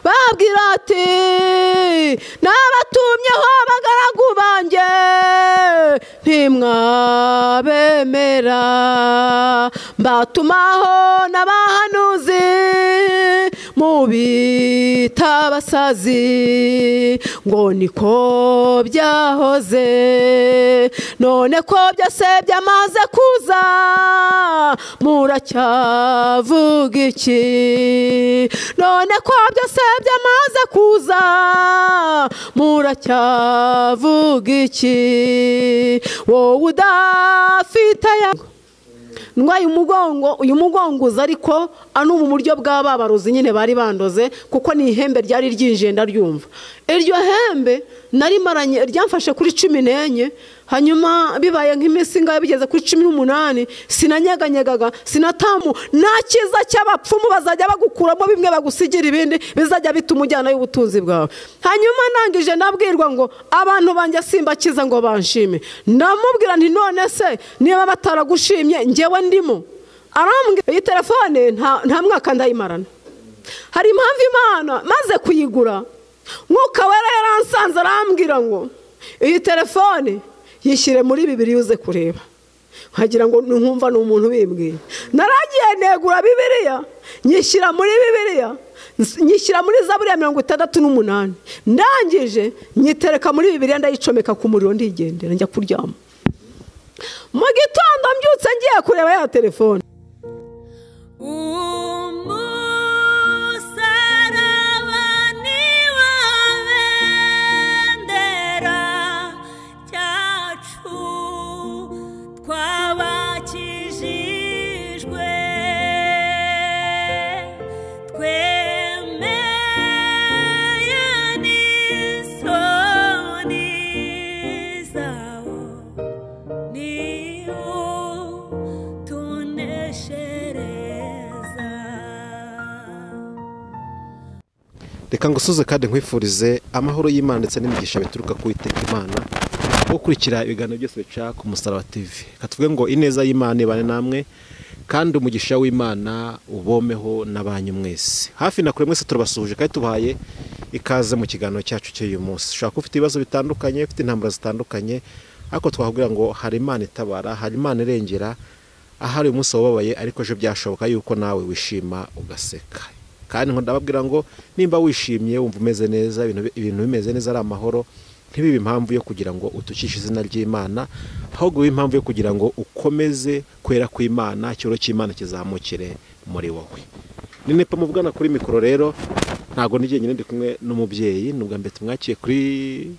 babwira ati nabatumyeho abagaragu banjye ntimwabemera mbatumaho n'abahanuzi mubita abasazi ngo niko byahoze none ko byose byamaze kuza muracyavuga iki none ko byose byamaze kuza muracyavuga iki wowe udafite ndwaye umugongo uyu mugonguza ariko anu mu buryo bw'ababarozi nyine bari bandoze kuko ni ihembe ryari ryinjiye ndaryumva iryo hembe nari maranye ryamfashe kuri 14 hanyuma bibaye nk'iminsi ngaye bigeze kuri 18 sinanyeganyegaga sinatamu nakiza cy'abapfumu bazajya bagukuramo bimwe bagusigira ibindi bizajya bitumujyana y'ubutunzi bwawe hanyuma nangije nabwirwa ngo abantu banje simbakiza ngo banshime ndamubwira nti none se niba bataragushimye ngewe ndimo arambwira iyi telefone nta mwaka ndayimarana hari impamvu Imana maze kuyigura mwuka wera yaransanze arambwira ngo iyi telefone yishyire muri Bibiliya uze kureba nkagira ngo nkumva ni umuntu bimbwiye naragiye negura Bibiliya nyishyira muri Bibiliya nyishyira muri Zaburi ya 68 ndangije nyitereka muri Bibiliya ndayicomeka ku muriro ndigendera njya kuryama mu gitondo mbyutse ngiye kureba ya telefone reka ngusuze kandi nkwifurize amahoro y'Imana ndetse n'imigisha bituruka ku Uwiteka Imana gukurikira ibiganiro byose bica ku Musaraba TV katuvuge ngo ineza y'Imana ibane namwe kandi umugisha w'Imana ubomeho n'abanyu mwese hafi na kure mwese turabasuhuje kandi tubahaye ikaze mu kiganiro cyacu cy'uyu munsi ushaka ufite ibibazo bitandukanye ufite intambara zitandukanye ariko twahubwira ngo hari Imana itabara hari Imana irengera ahari umunsi wababaye ariko ejo byashoboka yuko nawe wishima ugaseka kandi ndababwira ngo nimba wishimye wumva umeze neza ibintu bimeze neza ari amahoro ntibibe impamvu yo kugira ngo utukishe izina ry'Imana ahubwo bibe impamvu yo kugira ngo ukomeze kwera kw'Imana icyoro cy'Imana kizamukire muri wowe ninepa muvugana kuri mikoro rero ntago nije nyine ndi kumwe n'umubyeyi nubwo mbete mwakiye kuri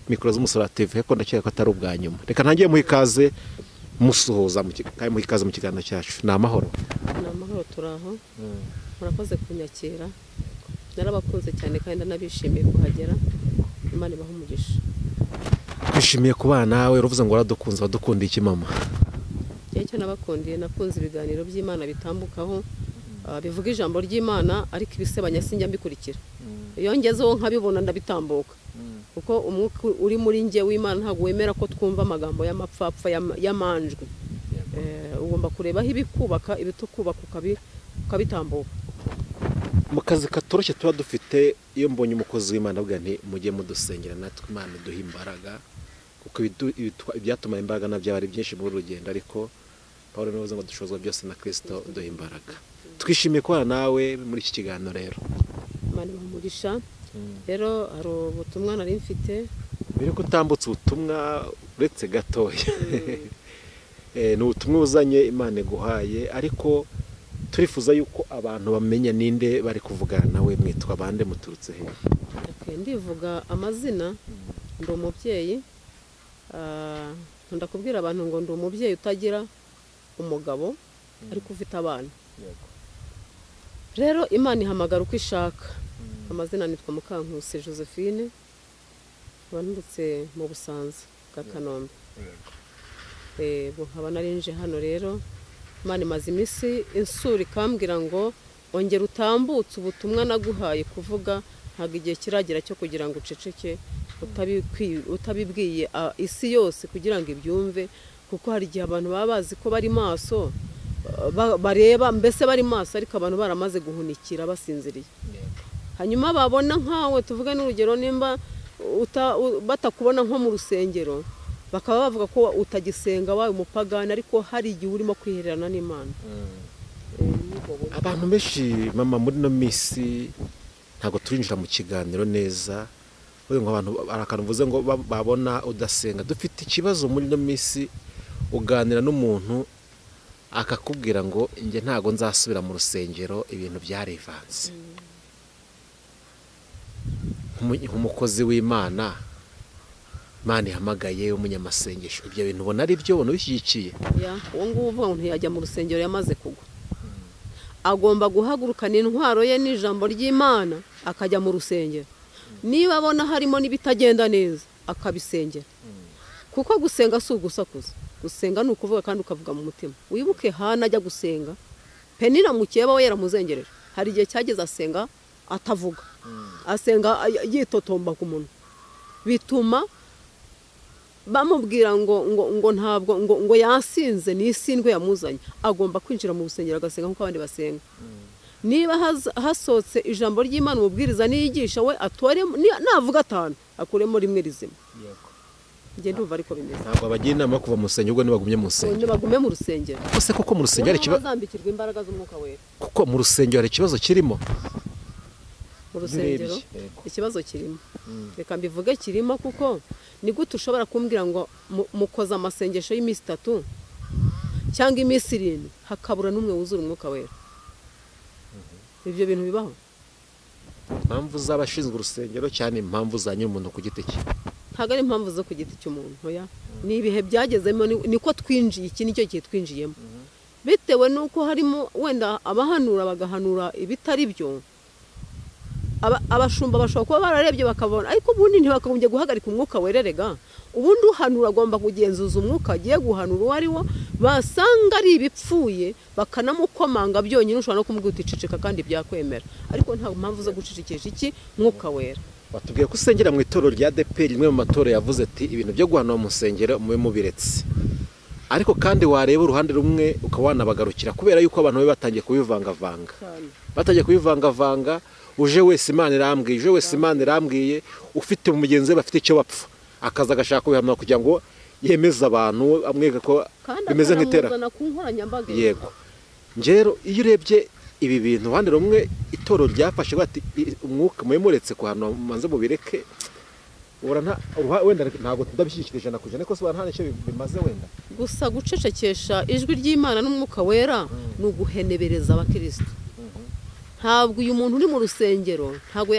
mikoro z'Umusaraba TV ko ndakeka ko atari ubwa nyuma reka ntangiye muhikaze musuhuza mu kiganiro cyacu ni amahoro turaho murakoze kunyakira narabakunze cyane kandi nabishimiye kuhagera Imana ibaha umugisha twishimiye kubana nawe uruvuze ngo waradukunze wadukundiye iki mama icyo nabakundiye nakunze ibiganiro by'Imana bitambukaho bivuga ijambo ry'Imana ariko ibisebanya sinjya mbikurikira iyo ngezeho nkabibona ndabitambuka kuko umwuka uri muri nge w'Imana ntabwo wemera ko twumva amagambo y'amapfapfa y'amanjwe ugomba kureba aho ibikubaka ibitukubaka ukabitambuka mu kazi katoroshye tuba dufite iyo mbonye umukozi w'Imana avuga nti mujye mudusengera natwe Imana duha imbaraga kuko ibyatuma imbaraga nabyo ari byinshi muri rugendo ariko Paulo navuze ngo dushozwa byose na Kristo duha imbaraga twishimiye kubana nawe muri iki kiganiro rero Imana ibamugisha rero hari ubutumwa nari mfite biri kutambutse ubutumwa uretse gatoya ni ubutumwa buzanye Imana iguhaye ariko turifuza yuko abantu bamenya ninde bari kuvugana nawe mwitwa bande muturutse he ndivuga amazina ndi umubyeyi ndakubwira abantu ngo ndi umubyeyi utagira umugabo ariko ufite abana rero Imana ihamagara uko ishaka amazina nitwa Mukankusi Josephine wandutse mu Busanza bwa Kanombe nkaba narinje hano rero Imana imaze iminsi insura ikambwira ngo ongera utambutse ubutumwa naguhaye kuvuga ntabwo igihe kiragera cyo kugira ngo uceceke utabibwiye isi yose kugira ngo ibyumve kuko hari igihe abantu baba bazi ko bari maso bareba mbese bari maso ariko abantu baramaze guhunikira basinziriye hanyuma babona nkawe tuvuge n'urugero nimba batakubona nko mu rusengero bakaba bavuga ko utagisenga wawe umupagani ariko hari igihe urimo kwihererana n'Imana. Abantu benshi mama muri no misi ntago turinjira mu kiganiro neza, ngo abantu arakanvuze ngo babona udasenga. Dufite ikibazo muri no misi, uganira n'umuntu akakubwira ngo nge ntago nzasubira mu rusengero, ibintu byarivanze. Nk'umukozi w'Imana, Imana ihamagaye umunyamasengesho, ibyo bintu ubona ari byo ubona bishyigikiye? Uwo nguwo uvuga ngo ntiyajya mu rusengero yamaze kugwa. Agomba guhagurukana intwaro ye n'ijambo ry'Imana akajya mu rusengero. Niba abona harimo n'ibitagenda neza akabisengera, kuko gusenga si ugusakuza. Gusenga ni ukuvuga kandi ukavuga mu mutima. Wibuke Hana ajya gusenga, Penina mukeba we yaramuzengereje. Hari igihe cyageze asenga atavuga, asenga yitotomba ku muntu, bituma bamubwira ngo ntabwo ngo yasinze n'isindwe yamuzanye. Agomba kwinjira mu rusengero agasenga nk'uko abandi basenga. Niba hasohotse ijambo ry'Imana umubwiriza niyigisha, we atore navuga 5 akuremo rimwe rizima. Nge ndumva ariko bimeze. Ntabwo abagira inama yo kuva mu rusengero, ubwo nibagumye mu rusengero. Nibagume mu rusengero. Kose koko mu rusengero hari ikibazo, bazambikirwa imbaraga z'Umwuka Wera. Kuko mu rusengero hari ikibazo kirimo. Mu rusengero ikibazo kirimo. Reka mbivuge kirimo, kuko ni gute ushobora kumbwira ngo mukoza amasengesho y'imisi 3 cyangwa imisi 7 hakabura n'umwe wuzura Umwuka Wera? Ibyo bintu bibaho. Impamvu z'abashinzwe urusengero cyane impamvu za nyumuntu ku giti cye. Ntabwo ari impamvu zo ku giti cy'umuntu, oya. Ni ibihe byagezemo, niko twinjiye, iki nicyo gihe twinjiyemo. Bitewe nuko harimo wenda abahanura bagahanura ibitari byo. Abashumba bashobora kuba bararebye bakabona, ariko ubundi ntibakagombye guhagarika Umwuka Wererega. Ubundi uhanura agomba kugenzuza umwuka agiye guhanura uwo ari wo, basanga ari ibipfuye bakanamukomanga byonyine, ushobora no kumubwira uti ceceka kandi byakwemera. Ariko nta mpamvu zo gucecekesha iki Mwuka Wera. Batubwiye ko usengera mu itorero rya ADEPR, rimwe mu matorero yavuze ati ibintu byo guhanura mu rusengero mube mubiretse. Ariko kandi wareba uruhande rumwe ukawanabagarukira, kubera yuko abantu be batangiye kubivangavanga. Batangiye kubivangavanga, uje wese Imana irambwiye, ufite umugenzi bafite icyo bapfa, akaza agashaka kubihanura kugira ngo yemeze abantu, amwega ko bimeze nk'itera. Yego. Ngero iyo urebye ibi bintu uruhande rumwe itorero ryafashe bati umwuka muretse kuhanura manze mubireke, wenda ntabwo tudabishyikirije na kujana, ko se nta nicyo bimaze wenda. Gusa gucecekesha ijwi ry'Imana n'Umwuka Wera ni uguhenebereza abakristo. Ntabwo uyu muntu uri mu rusengero, ntabwo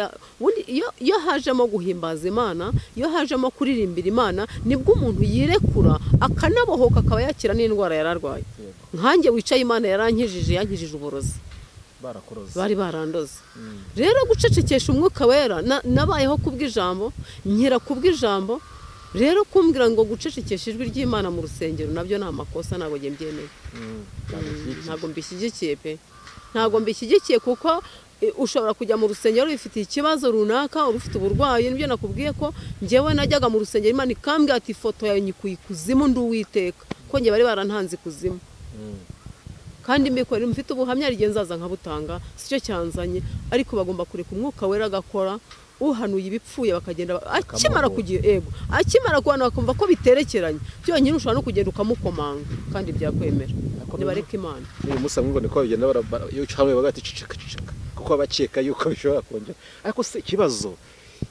iyo hajemo guhimbaza Imana, iyo hajemo kuririmbira Imana, nibwo umuntu yirekura akanabohoka akaba yakira n'indwara yararwaye. Nkanjye wicaye Imana yankijije uburozi, bari barandoze. Rero gucecekesha Umwuka Wera nabayeho kubw'ijambo, nkira kubw'ijambo. Rero kumbwira ngo gucecekesha ijwi ry'Imana mu rusengero nabyo ni amakosa, ntabwo nge mbyemeye. Ntabwo mbishyigikiye pe. Ntabwo mbishyigikiye, kuko ushobora kujya mu rusengero wifitiye ikibazo runaka, ufite uburwayi. Nibyo nakubwiye ko njyewe najyaga mu rusengero Imana ikambwira ati ifoto yawe nyikuye ikuzimu ndi Uwiteka, ko njye bari barantanze ikuzimu. Kandi mbikora mfite ubuhamya rigenzaza nkabutanga, sicyo cyanzanye. Ariko bagomba kureka Umwuka Wera agakora, uhanuye ibipfuye bakagenda akimara kugira akimara kubana bakumva ko biterekeranye, byonyine ushobora no kugenda ukamukomanga kandi byakwemera. Nibareke Imana. Uyu musa ngo niko bigenda yo cyane bagati cicaka kuko abakeka yuko bishobora kongera. Ariko se ikibazo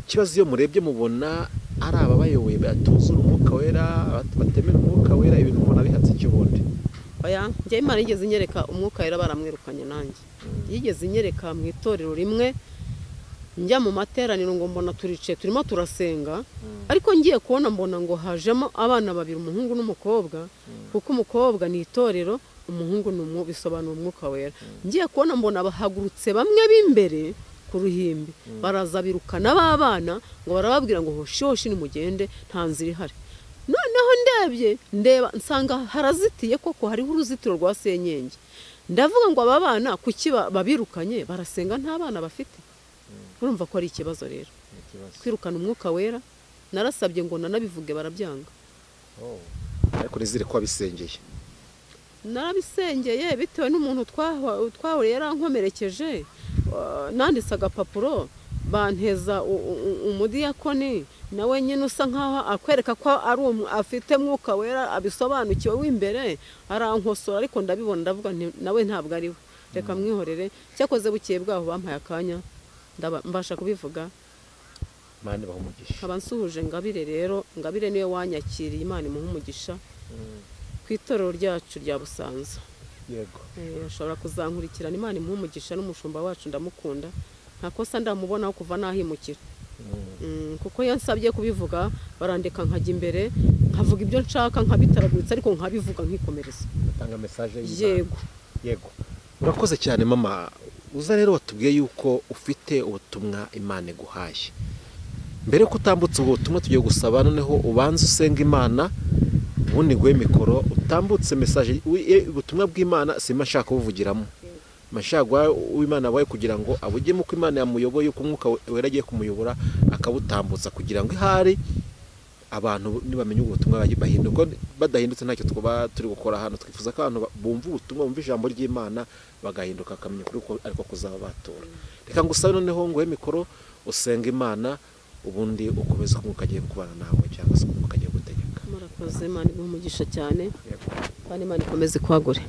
iyo murebye mubona ari ababayoboye batuzura Umwuka Wera, batemera Umwuka Wera, ibintu mubona bihatse cy'ubundi. Oya, njye Imana yigeze inyereka Umwuka Wera baramwirukanye nanjye. Yigeze inyereka mu itorero rimwe, njya mu materaniro ngo mbona turimo turasenga, ariko ngiye kubona mbona ngo hajemo abana babiri, umuhungu n'umukobwa, kuko umukobwa ni itorero, umuhungu ni bisobanura Umwuka Wera. Ngiye kubona mbona bahagurutse bamwe b'imbere ku ruhimbi, baraza birukana abana ngo barababwira ngo hoshi nimugende, nta nzira ihari. Noneho ndeba nsanga harazitiye, koko hariho uruzitiro rwa senyenge. Ndavuga ngo aba bana kuki babirukanye, barasenga nta bana bafite. Urumva ko ari ikibazo rero. Kwirukana Umwuka Wera, narasabye ngo nanabivuge barabyanga. Ariko nizire ko abisengeye. Narabisengeye bitewe n'umuntu twahuriye yarankomerekeje, nanditse agapapuro banteza umudiyakoni nawe nyine usa nkaho akwereka ko ari afite mwuka wera abisobanukiwe w'imbere arankosora ariko ndabibona ndavuga nawe ntabwo ari we reka mwihorere cyakoze bukeye bwaho bampaye akanya mbasha kubivuga Imana ibaha umugisha nkaba nsuhuje Ngabire rero Ngabire niwe wanyakiriye Imana imuha umugisha ku itorero ryacu rya Busanza yego ashobora kuzankurikirana Imana imuha umugisha n'umushumba wacu ndamukunda nta kosa ndamubonaho kuva nahimukira kuko yansabye kubivuga barandeka nkajya imbere nkavuga ibyo nshaka nkabitaraguritse ariko nkabivuga nkikomereza batanga message yego urakoze cyane mama uza rero watubwiye yuko ufite ubutumwa Imana guhaye mbere ko utambutse ubutumwa tugiye gusaba noneho ubanze usenga Imana ubundi gwe mikoro utambutse message ubutumwa bw'Imana sima nshaka buvugiramo mashagwa w'Imana wawe kugira ngo abugemo ko Imana yamuyoboye uko umwuka wera agiye kumuyobora akabutambutsa kugira ngo ihari abantu nibamenye ubutumwa bahinduka badahindutse ntacyo twaba turi gukora hano twifuza ko abantu bumva ubutumwa bumva ijambo ry'Imana bagahinduka akamenya kuri uko ariko kuzaba batora reka ngusabe noneho ngo mikoro usenga Imana ubundi ukomeza kumwuka agiye kubana nawe cyangwa se kumwuka agiye gutegeka murakoze Imana imugisha cyane kandi Imana ikomeze kwagure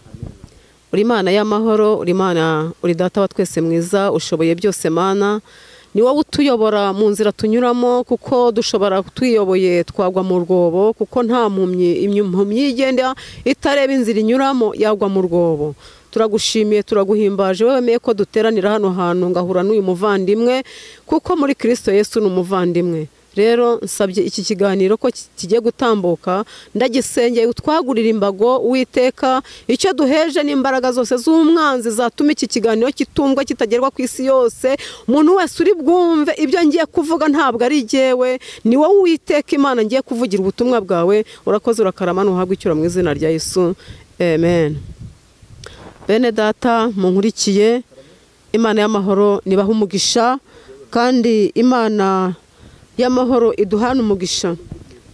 uri Imana y'amahoro uri Imana uri data wa twese mwiza ushoboye byose Mana ni wowe utuyobora mu nzira tunyuramo kuko dushobora tuyoboye twagwa mu rwobo kuko nta impumyi igenda itareba inzira inyuramo yagwa mu rwobo turagushimiye turaguhimbaje wewe meye ko duteranira hano hantu ngahura n'uyu muvandimwe kuko muri Kristo Yesu ni umuvandimwe rero nsabye iki kiganiro ko kigiye gutambuka ndagisengeye utwagurira imbago witeka icyo duheje n'imbaraga zose z'umwanzi zatuma iki kiganiro kitumva kitagerwa ku isi yose umuntu wese uri bwumve ibyo ngiye kuvuga ntabwo ari jyewe ni wowe witeka Imana ngiye kuvugira ubutumwa bwawe urakoze urakarama nuhabwa icyura mu izina rya Yesu amen bene data munkurikiye Imana y'amahoro nibaha umugisha kandi Imana y'amahoro iduhana umugisha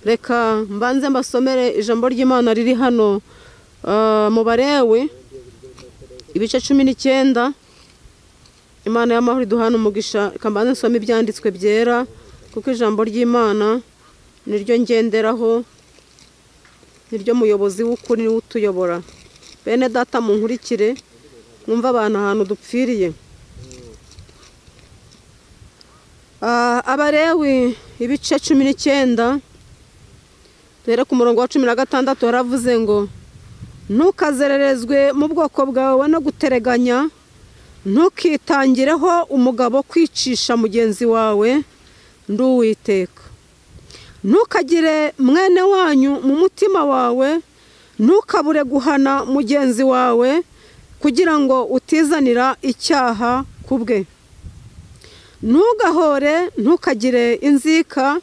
reka mbanze mbasomere ijambo ry'Imana riri hano mu Barewi ibice 19 Imana y'amahoro iduhana umugisha reka mbanze nsome ibyanditswe byera kuko ijambo ry'Imana niryo ngenderaho niryo muyobozi w'ukuri utuyobora bene data munkurikire mwumva abantu ahantu dupfiriye Abarewi ibice 19 dore ku murongo wa 16 haravuze ngo ntukazererezwe mu bwoko bwawe no gutereganya ntukitangireho umugabo kwicisha mugenzi wawe nduwiteka ntukagire mwene wanyu mu mutima wawe ntukabure guhana mugenzi wawe kugira ngo utizanira icyaha kubwe ntugahore ntukagire inzika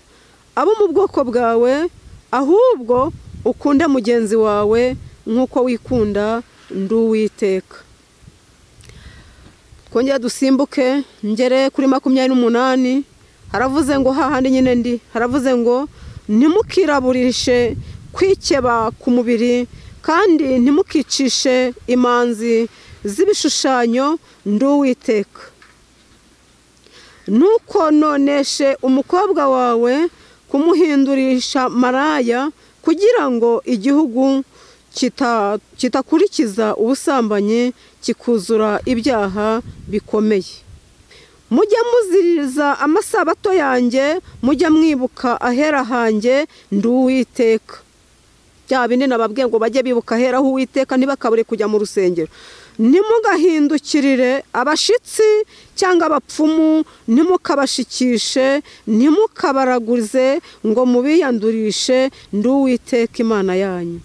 abo mu bwoko bwawe ahubwo ukunde mugenzi wawe nk'uko wikunda nduwiteka twongere dusimbuke ngere kuri 28 haravuze ngo hahandi nyine ndi haravuze ngo ntimukiraburishe kwikeba ku mubiri kandi ntimukicishe imanzi z'ibishushanyo nduwiteka ntukononeshe umukobwa wawe kumuhindurisha maraya kugira ngo igihugu kitakurikiza ubusambanyi kikuzura ibyaha bikomeye mujya muziriza amasabato yanjye mujya mwibuka ahera hanjye nduwiteka bya bindi nababwiye ngo bajye bibuka ahera h'Uwiteka ntibakabure kujya mu rusengero ntimugahindukirire abashitsi cyangwa abapfumu ntimukabashikishe ntimukabaraguze ngo mubiyandurishe nduwiteka Imana yanyu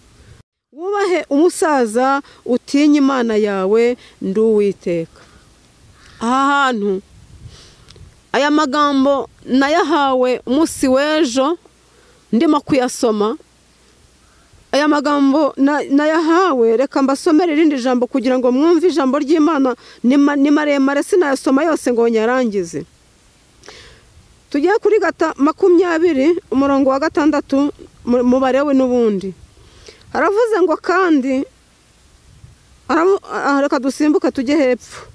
wubahe umusaza utinye Imana yawe nduwiteka aha hantu aya magambo nayahawe umunsi w'ejo ndimo kuyasoma aya magambo nayahawe reka mbasomere irindi jambo kugira ngo mwumve ijambo ry'Imana ni maremare sinayasoma yose ngo nyarangize tugiye kuri 20 umurongo wa 6 mu Barewi n'ubundi haravuze ngo kandi reka dusimbuka tujye hepfo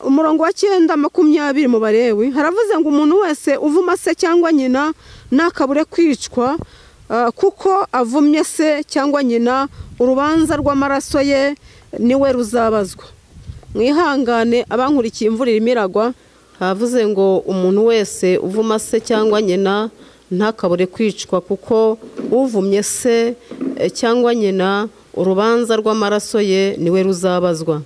umurongo wa 9:20 mu Balewi haravuze ngo umuntu wese uvuma se cyangwa nyina ntakabure kwicwa kuko avumye se cyangwa nyina urubanza rw'amaraso ye niwe ruzabazwa. Mwihangane abankurikiye imvura imiragwa. Havuze ngo umuntu wese uvuma se cyangwa nyina ntakabure kwicwa kuko uvumye se cyangwa nyina urubanza rw'amaraso ye niwe ruzabazwa.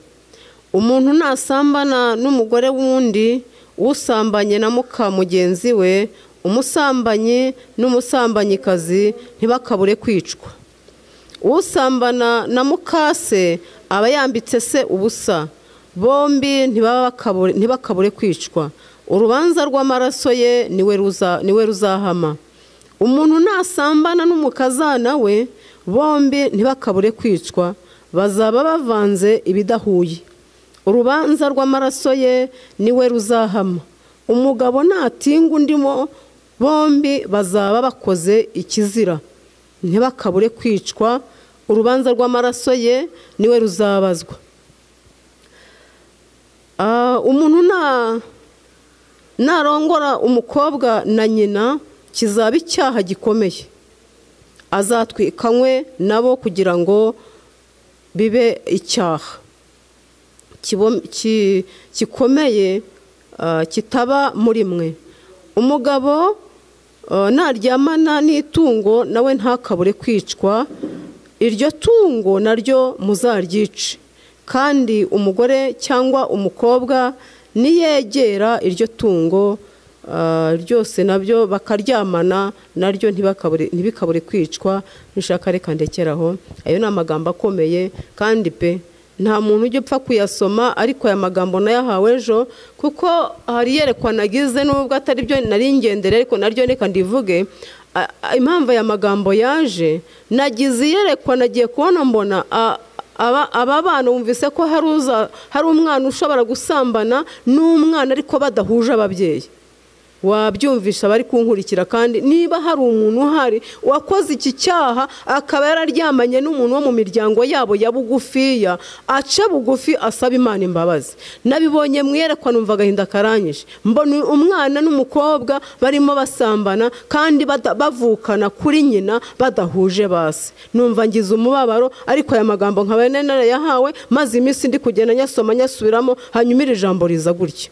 Umuntu nasambana n'umugore wundi usambanye na muka mugenzi we, umusambanyi n'umusambanyikazi ntibakabure kwicwa. Usambana na mukase aba yambitse se ubusa, bombi ntibakabure kwicwa. Urubanza rw'amaraso ye niwe ruzahama. Umuntu nasambana n'umukazana we, bombi ntibakabure kwicwa, bazaba bavanze ibidahuye. Urubanza rw'amaraso ye niwe ruzahama. Umugabo natinga undimo, bombi bazaba bakoze ikizira, ntibakabure kwicwa. Urubanza rw'amaraso ye niwe ruzabazwa. Umuntu narongora umukobwa na nyina kizaba icyaha gikomeye, azatwikanywe nabo kugira ngo bibe icyaha gikomeye kitaba muri mwe. Umugabo naryamana n'itungo nawe ntakabure kwicwa, iryo tungo naryo muzaryice. Kandi umugore cyangwa umukobwa niyegera iryo tungo ryose nabyo bakaryamana naryo ntibikabure kwicwa. Nishaka reka ndekeraho. Ayo ni amagambo akomeye kandi pe nta muntu ujya upfa kuyasoma, ariko aya magambo nayahawe ejo kuko hari yerekwa nagize nubwo atari byo nari ngendere, ariko naryo reka ndivuge. Impamvu aya magambo yaje, nagize yerekwa nagiye kubona mbona aba bana bumvise ko hari umwana ushobora gusambana n'umwana ariko badahuje ababyeyi. Wabyumvisha bari kunkurikira. Kandi niba hari umuntu uhari wakoze iki cyaha akaba yararyamanye n'umuntu wo mu miryango yabo ya bugufiya, aca bugufi asaba Imana imbabazi. Nabibonye mwerekwa numva agahinda karanyishe, mbona umwana n'umukobwa barimo basambana kandi bavukana kuri nyina badahuje base. Numva ngize umubabaro, ariko aya magambo nkaba narayahawe maze iminsi ndi kugenda nyasoma nyasubiramo, hanyuma iri jambo riza gutya.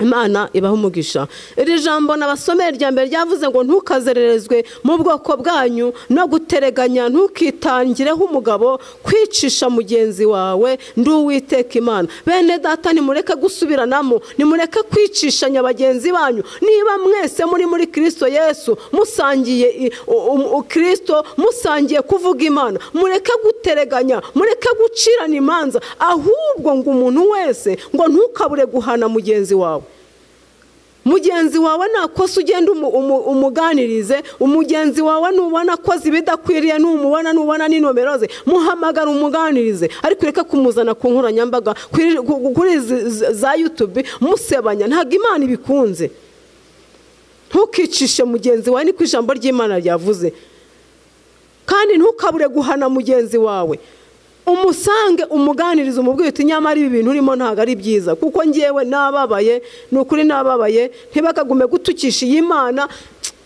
Imana ibaho umugisha. Iri jambo nabasomeye rya mbere ryavuze ngo ntukazererezwe mu bwoko bwanyu no gutereganya, ntukitangireho umugabo, kwicisha mugenzi wawe, ndi Uwiteka Imana. Bene data nimureke gusubiranamo, nimureke kwicishanya bagenzi banyu. Niba mwese muri Kristo Yesu musangiye Kristo, musangiye kuvuga Imana, mureke gutereganya, mureke gucirana imanza, ahubwo ngo umuntu wese ngo ntukabure guhana mugenzi wawe. Mugenzi wawe nakosa ugenda umuganirize. Umugenzi wawe nubona akoze ibidakwiriye, nubona n'inomero ze, muhamagara umuganirize. Ariko reka kumuzana ku nkoranyambaga kuri za YouTube musebanya, ntabwo Imana ibikunze. Ntukicishe mugenzi wawe, niko ijambo ry'Imana ryavuze. Kandi ntukabure guhana mugenzi wawe. Umusange umuganirize, umubwire uti nyamara ibi bintu urimo ntabwo ari byiza, kuko ngewe nababaye, nukuri nababaye. Ntibakagume gutukisha iyi Imana.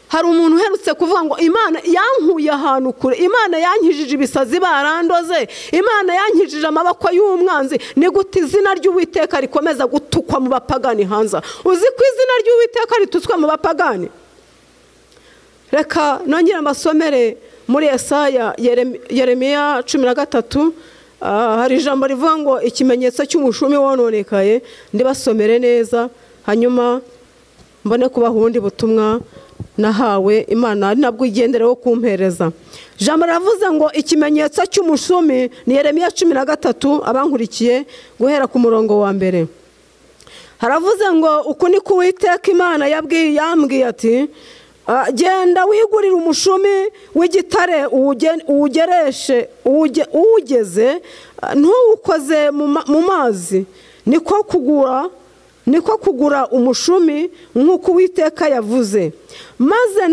Hari umuntu uherutse kuvuga ngo Imana yankuye ahantu kure, Imana yankijije ibisazi barandoze, Imana yankijije amaboko y'umwanzi. Ni gute izina ry'Uwiteka rikomeza gutukwa mu bapagani hanze? Uzi ko izina ry'Uwiteka ritutswe mu bapagani? Reka nongere mbasomere muri Yeremiya 13. Hari ijambo rivuga ngo ikimenyetso cy'umushumi wononekaye. Ndibasomere neza hanyuma mbone kubaha ubundi butumwa nahawe. Imana nabwo igendereho kumpereza. Ijambo ravuze ngo ikimenyetso cy'umushumi, ni Yeremiya 13. Abankurikiye guhera ku murongo wa mbere haravuze ngo uku ni Uwiteka Imana yambwiye ati, genda wigurire umushumi w'igitare uwugereshe uwugeze, ntuwukoze mu mazi. Niko kugura umushumi nk'uko Uwiteka yavuze, maze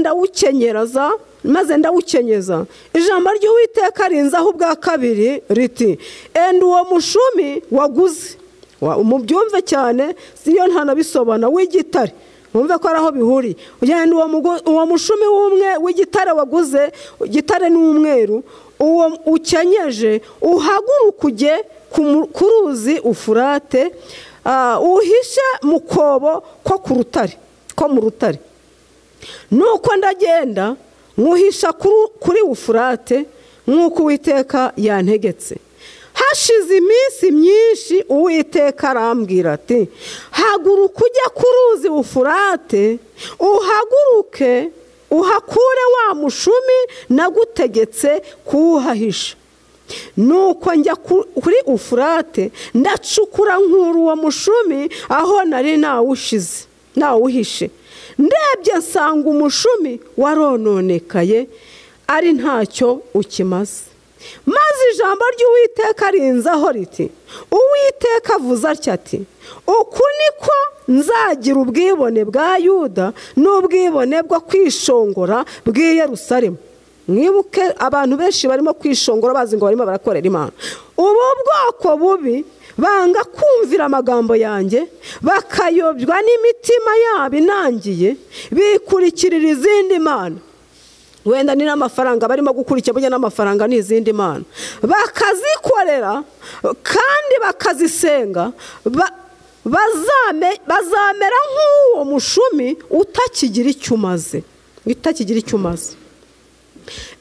ndawukenyeza. Ijambo ry'Uwiteka rinzaho ubwa kabiri riti, enda uwo mushumi waguze mubyumve cyane, siyo ntanabisobana, w'igitare wumve ko ari aho bihuriye. Ugenda uwo mushumi w'umwe w'igitare waguze, igitare n'umweru, uwo ukenyeje, uhaguruka ujye ku ruzi Ufurate, uhishe mu kobo ko mu rutare. Nuko ndagenda nkuhisha kuri Ufurate nk'uko Uwiteka yantegetse. Hashize iminsi myinshi Uwiteka arambwira ati, haguruka ujya ku ruzi Ufurate, uhaguruke uhakure wa mushumi nagutegetse kuwuhahisha. Nuko njya kuri Ufurate ndacukura nkura uwo mushumi aho nari nawuhishe. Ndebye nsanga umushumi warononekaye, ari ntacyo ukimaze. Maze ijambo ry'Uwiteka rinzaho riti, Uwiteka avuze atya ati, uku niko nzagira ubwibone bwa Yuda n'ubwibone bwo kwishongora bw'i Yerusalemu. Mwibuke abantu benshi barimo kwishongora bazi ngo barimo barakorera Imana. Ubu bwoko bubi banga kumvira amagambo yanjye, bakayobywa n'imitima yabo inangiye, bikurikirira izindi mana. Wenda ni n'amafaranga barimo gukurikira, burya n'amafaranga ni izindi mana, bakazikorera kandi bakazisenga. Bazamera nk'uwo mushumi utakigira icyo umaze.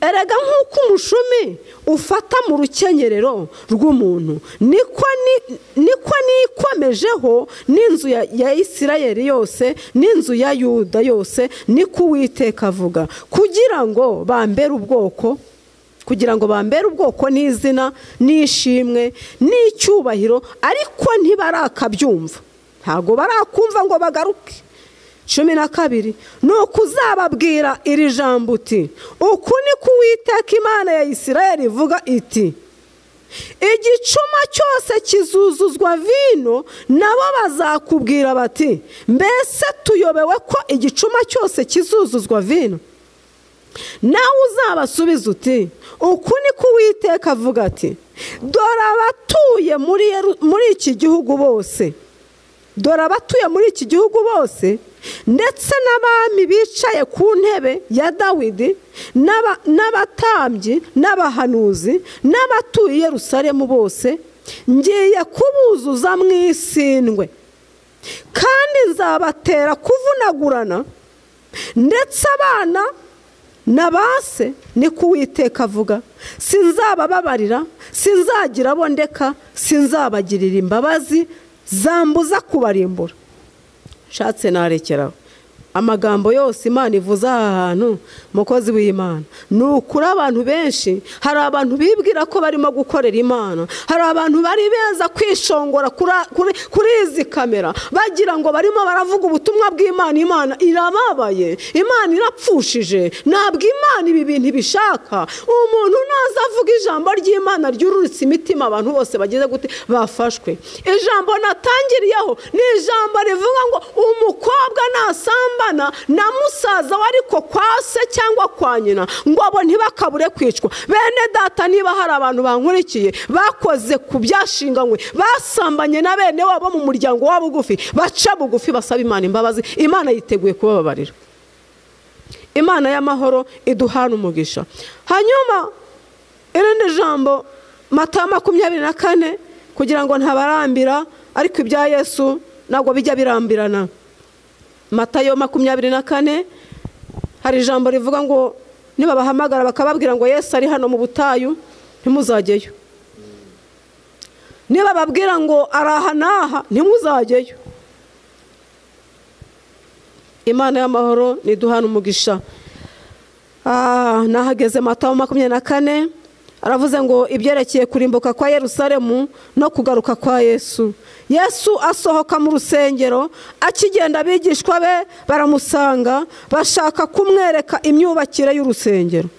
Erega nk'uko umushumi ufata mu rukenyerero rw'umuntu, niko nikomejeho n'inzu ya Isirayeli yose n'inzu ya Yuda yose, niko Uwiteka avuga, kugira ngo bambere ubwoko n'izina n'ishimwe n'icyubahiro, ariko ntibarakabyumva, ntago barakumva ngo bagaruke. 12 nuko uzababwira iri jambo uti, uku niko Uwiteka Imana ya Isirayeli ivuga iti, igicuma cyose kizuzuzwa vino. Nabo bazakubwira bati, mbese tuyobewe ko igicuma cyose kizuzuzwa vino? Nawe uzabasubiza uti, uku niko Uwiteka avuga ati, dore abatuye muri iki gihugu bose, ndetse n'abami bicaye ku ntebe ya Dawidi, n'abatambyi n'abahanuzi, n'abatuye i Yerusalemu bose, ngiye kubuzuza mu isindwe, kandi nzabatera kuvunagurana, ndetse abana na base, niko Uwiteka avuga. Sinzabababarira, sinzagira abo ndeka, sinzabagirira imbabazi zambuza kubarimbura. Shatse narekeraho. Amagambo yose Imana ivuze aha hantu, mukozi w'Imana, nukuri abantu benshi, hari abantu bibwira ko barimo gukorera Imana, hari abantu bari beza kwishongora kuri izi kamera, bagira ngo barimo baravuga ubutumwa bw'Imana. Imana irababaye, Imana irapfushije, ntabwo Imana ibi bintu ibishaka. Umuntu naza avuga ijambo ry'Imana ryururitse imitima, abantu bose bagize gute bafashwe. Ijambo natangiriyeho ni ijambo rivuga ngo umukobwa nasamba na musaza wariko kwa se cyangwa kwa nyina, ngo abo ntibakabure kwicwa. Bene data, niba hari abantu bankurikiye bakoze ku byashinganywe, basambanye na bene wabo mu muryango wa bugufi, baca bugufi basaba Imana imbabazi, Imana yiteguye kubabarira. Imana y'amahoro iduhana umugisha. Hanyuma irindi jambo, Matayo 24, kugira ngo ntabarambira, ariko ibya Yesu ntabwo bijya birambirana. Matayo 24, hari ijambo rivuga ngo niba bahamagara bakababwira ngo Yesu ari hano mu butayu, ntimuzajyeyo. Niba babwira ngo araha naha, ntimuzajyeyo. Imana y'amahoro niduhana umugisha. Nahageze Matayo 24, aravuze ngo ibyerekeye kurimbuka kwa Yerusalemu no kugaruka kwa Yesu. Yesu asohoka mu rusengero, akigenda abigishwa be baramusanga, bashaka kumwereka imyubakire y'urusengero.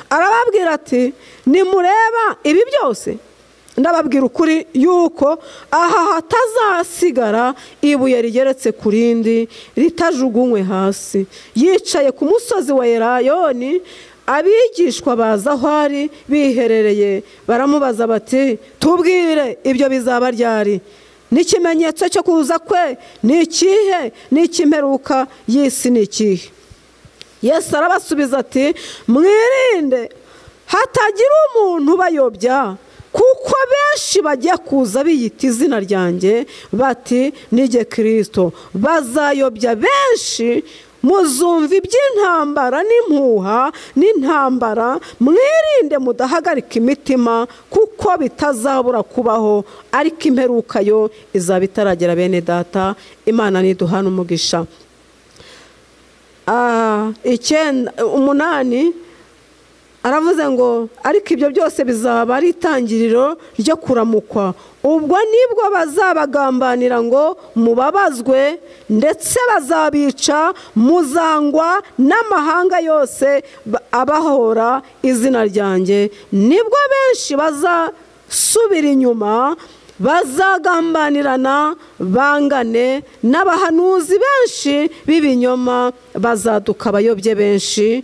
Arababwira ati, nimureba ibi byose, ndababwira ukuri yuko aha hatazasigara ibuye rigeretse ku rindi ritajugunywe hasi. Yicaye ku musozi wa Yerayoni, abigishwa baza aho ari biherereye, baramubaza bati, tubwire ibyo bizaba ryari, n'ikimenyetso cyo kuza kwe ni ikihe, n'icy'imperuka y'isi ni ikihe? Yesu arabasubiza ati mwirinde hatagira umuntu ubayobya, kuko benshi bagiye kuza biyita izina ryanjye bati ni jye Kristo. Bazayobya benshi. Muzumva iby'intambara n'impuha n'intambara, mwirinde mudahagarika imitima, kuko bitazabura kubaho, ariko imperuka yo izaba itaragera. Bene data, Imana niduhana umugisha. 8 aravuze ngo ariko ibyo byose bizaba ari itangiriro ryo kuramukwa, ubwo nibwo bazabagambanira ngo mubabazwe, ndetse bazabica, muzangwa n'amahanga yose abahora izina ryanjye. Nibwo benshi bazasubira inyuma, bazagambanirana bangane, n'abahanuzi benshi b'ibinyoma bazaduka abayobye benshi.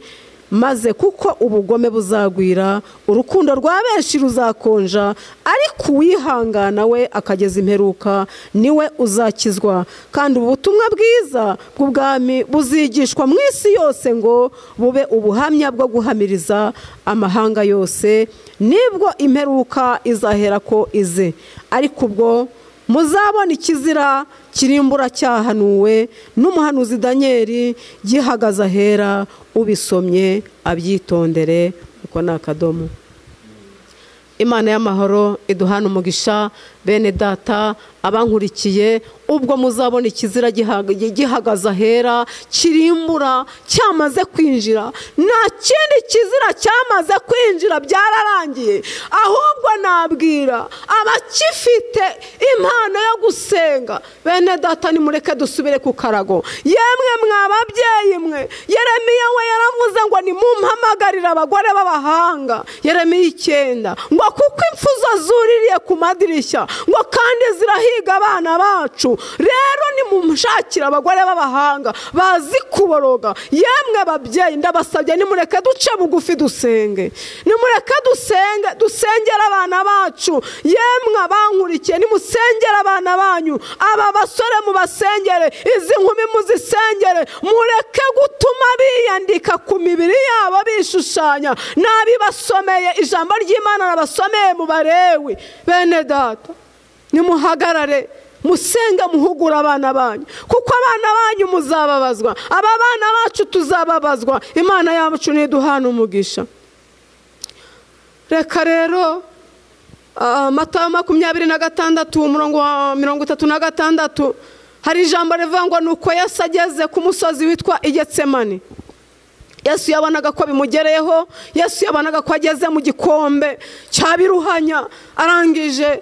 Maze kuko ubugome buzagwira, urukundo rwa benshi ruzakonja, ariko uwihangana we akageza imperuka niwe uzakizwa. Kandi ubutumwa bwiza bw'ubwami buzigishwa mu isi yose ngo bube ubuhamya bwo guhamiriza amahanga yose, nibwo imperuka izahera ko ize. Ariko ubwo muzabona ikizira kirimbura cyahanuwe n'umuhanuzi Danieli gihagaze ahera, ubisomye abyitondere. Uko ni akadomo. Imana y'amahoro iduhana umugisha. Bene data, abankurikiye, ubwo muzabona ikizira gihagaze ahera kirimbura cyamaze kwinjira. Nta kindi kizira cyamaze kwinjira, byararangiye. Ahubwo nabwira abakifite impano yo gusenga, bene data, nimureke dusubire ku karago. Yemwe mwababyeyi mwe, Yeremiya we yaravuze ngo nimumpamagarire abagore b'abahanga. Yeremiya 9 ngo kuko impfu zo zuririye ku madirishya, ngo kandi zirahiga abana bacu. Rero nimumushakira abagore b'abahanga bazi kuboroga. Yemwe babyeyi, ndabasabye nimureke duce bugufi dusenge. Nimureke dusengera abana bacu. Yemwe abankurikiye, nimusengera abana banyu. Aba basore mubasengere, izi nkumi muzisengere. Mureke gutuma biyandika ku mibiri yabo bishushanya. Nabibasomeye ijambo ry'Imana nabasomeye mu Balewi. Bene data, nimuhagarare musenga, muhugura abana banyu, kuko abana banyu muzababazwa. Aba bana bacu tuzababazwa. Imana yacu niduhana umugisha. Reka rero Matayo 26 umurongo wa 36 hari ijambo rivuga ngo nuko Yesu ageze ku musozi witwa Igetsemani. Yesu yabonaga ko bimugereyeho. Yesu yabonaga ko ageze mu gikombe cyabiruhanya. Arangije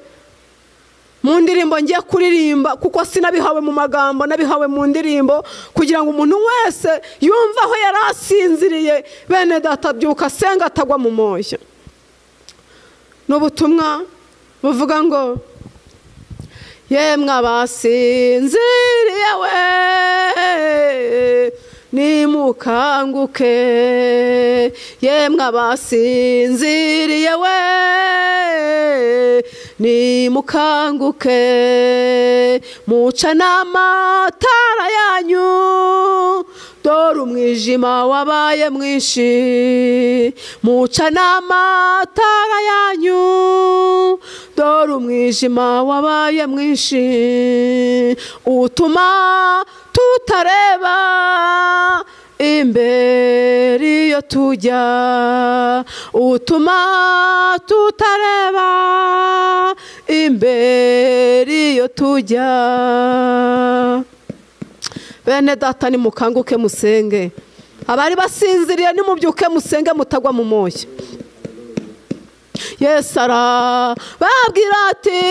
mu ndirimbo ngiye kuririmba, kuko sinabihawe mu magambo, nabihawe mu ndirimbo, kugira ngo umuntu wese yumva aho yari asinziriye. Bene data, byuka senga atagwa mu moshya. N'ubutumwa buvuga ngo yemwe abasinziriye we nimukanguke, yemwe abasinziriye we nimukanguke, mucane amatara yanyu, dore umwijima wabaye mwinshi. Mucane amatara yanyu, dore umwijima wabaye mwinshi. Utuma tutareba imbere iyo tujya, utuma tutareba imbere iyo tujya. Bene data, nimukanguke musenge. Abari basinziriye nimubyuke musenge, mutagwa mu moshya. Yesu arababwira ati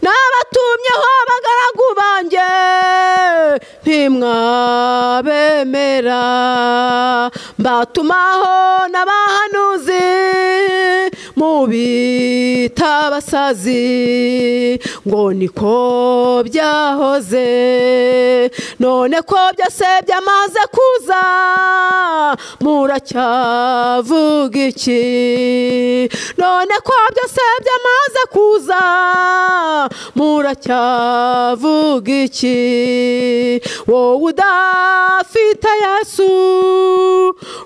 nabatumyeho abagaragu banjye ntimwabemera, mbatumaho n'abahanuzi mubita abasazi, ngo niko byahoze none ko byose byamaze kuza muracyavuga iki none ko byose byamaze kuza muracyavuga iki wowe udafite Yesu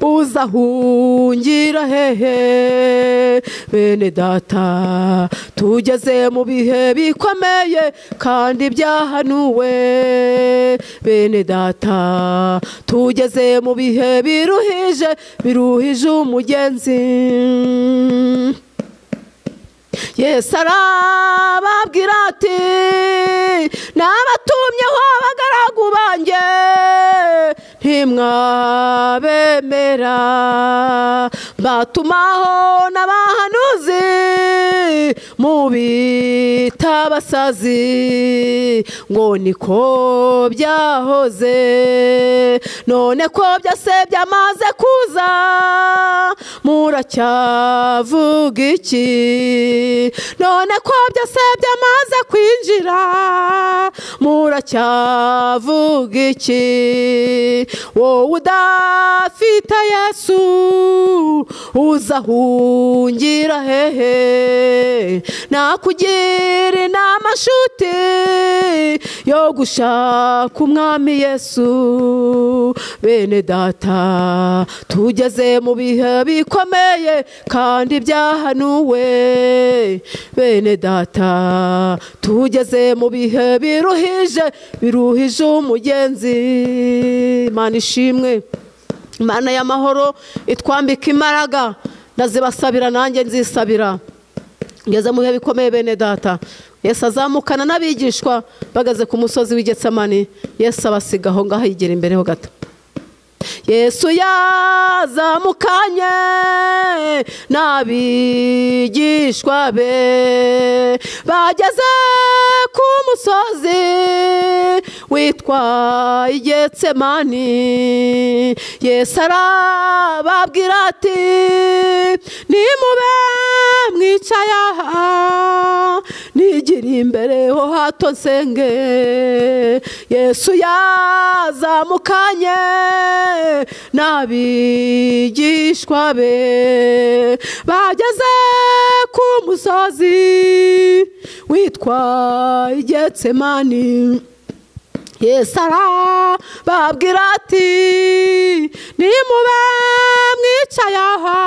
uzahungira hehe bene data tugeze mu bihe bikomeye kandi byahanuwe bene data tugeze mu bihe biruhije umugenzi Yesu arababwira ati nabatumyeho abagaragu banjye ntimwabemera batumaho n'abahanuzi mubita abasazi ngo niko byahoze none ko byose byamaze kuza muracyavuga iki none ko byose byamaze kwinjira muracyavuga iki wowe udafite Yesu uzahungira hehe nakugira inama nshuti yo gushaka umwami Yesu bene data tugeze mu bihe bikomeye kandi byahanuwe bene data tugeze mu bihe biruhije umugenzi Imana ishimwe Imana y'amahoro itwambika imbaraga ndazibasabira nanjye nzisabira ngeze mu bihe bikomeye bene data Yesu azamukana n'abigishwa bageze ku musozi w'Igetsemani Yesu abasiga aho ngaho yigera imbere ho gato Yesu yazamukanye n'abigishwa be bageze ku musozi witwa Igetsemani Yesu arababwira ati nimube mwicaye aha nigira imbere ho hato nsenge Yesu yazamukanye n'abigishwa be bageze ku musozi witwa Igetsemani Yesu arababwira ati nimube mwicaye aha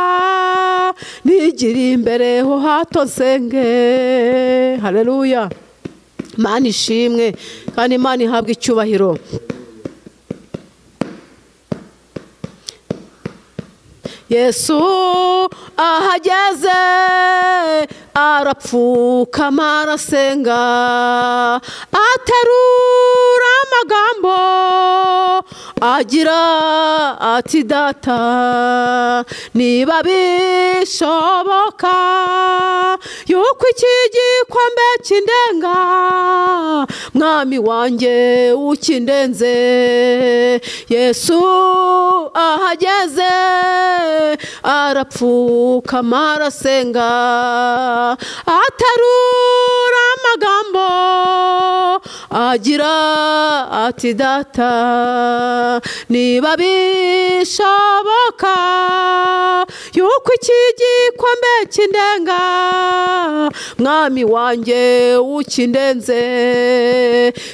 nigira imbere ho hato nsenge haleluya Imana ishimwe kandi Imana ihabwa icyubahiro Yesu ahageze arapfukama arasenga aterura amagambo agira ati data niba bishoboka yuko iki gikombe kindenga mwami wanjye ukindenze Yesu ahageze arapfukama arasenga aterura amagambo agira ati data niba bishoboka yuko iki gikombe kindenga mwami wanjye ukindenze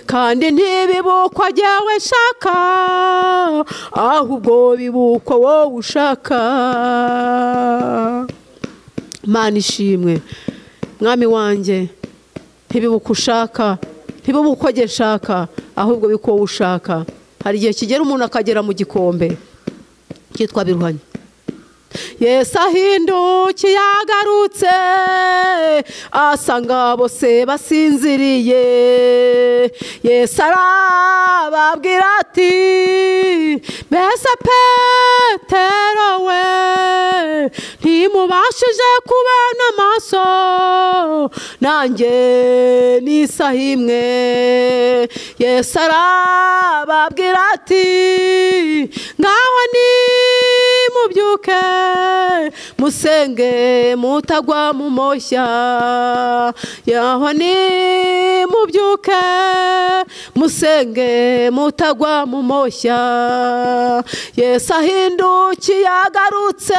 kandi ntibibukwa jyewe nshaka ahubwo bibukwa wowe ushaka Imana ishimwe mwami wanjye ntibibukwa ushaka ntibibukwa jye nshaka ahubwo bibukwa wowe ushaka hari igihe kigera umuntu akagera mu gikombe cyitwa biruhanya Yesu ahindukiye agarutse asanga bose basinziriye Yesu arababwira ati mbese Petero we ntimubashije kubona amaso nanjye n'isaha imwe Yesu arababwira ati ngaho ni mu nimubyuke musenge mutagwa mu moshya yaho nimubyuke musenge mutagwa mu moshya Yesu ahindukiye agarutse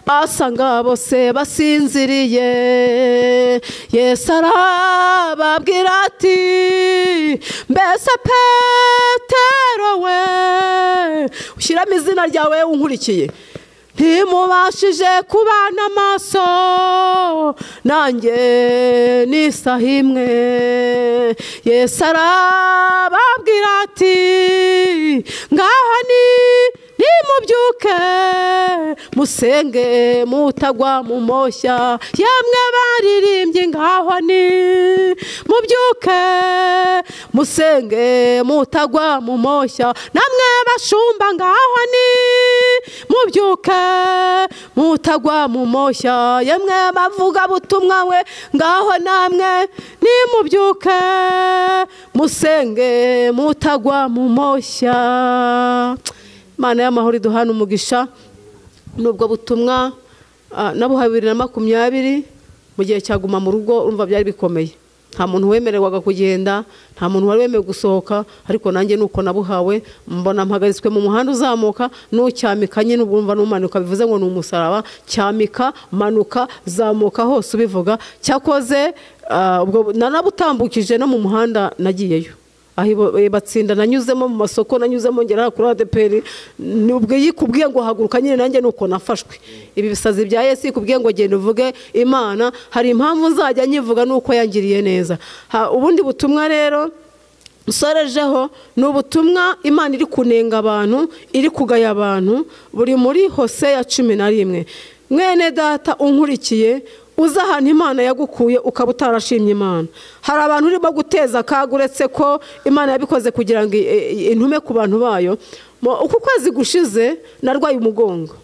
asanga bose basinziriye Yesu arababwira ati mbese Petero we ushyiramo izina ryawe unkurikiye ntimubashije kubana amaso nanjye n'isaha imwe Yesu arababwira ati ngaha nimubyuke musenge mutagwa mu moshya yamwe baririmbye ngaho mubyuke musenge mutagwa mu moshya namwe bashumba ngaho mubyuke mutagwa mu moshya yamwe bavuga butumwa we ngaho namwe nimubyuke musenge mutagwa mu moshya Mana y'amahoro iduhana umugisha nubwo butumwa nabuhawe 2020 mu gihe cyaguma mu rugo urumva byari bikomeye nta muntu wemererwaga kugenda nta muntu wari wemewe gusohoka ariko nanjye nuko nabuhawe mbona mpagaritswe mu muhanda uzamuka n'ucyamika nyine ubumva n'umanuka bivuze ngo ni umusaraba cyamika manuka zamuka hose ubivuga cyakoze ubwo nanabutambukije no mu muhanda nagiyeyo aho batsinda nanyuzemo mu masoko nanyuzemo ngera kuri ADPR nubwo yikubwiye ngo haguruka nyine nanjye nuko nafashwe ibi bisazi bya Yesu yikubwiye ngo genda uvuge Imana hari impamvu nzajya nyivuga nuko yangiriye neza ubundi butumwa rero usorejeho ni ubutumwa Imana iri kunenga abantu iri kugaya abantu buri muri Hoseya 11 mwene data unkurikiye uza ahantu Imana yagukuye ukaba utarashimye Imana hari abantu urimo guteza akaga uretse ko Imana yabikoze kugira ngo intume ku bantu bayo uku kwezi gushize narwaye umugongo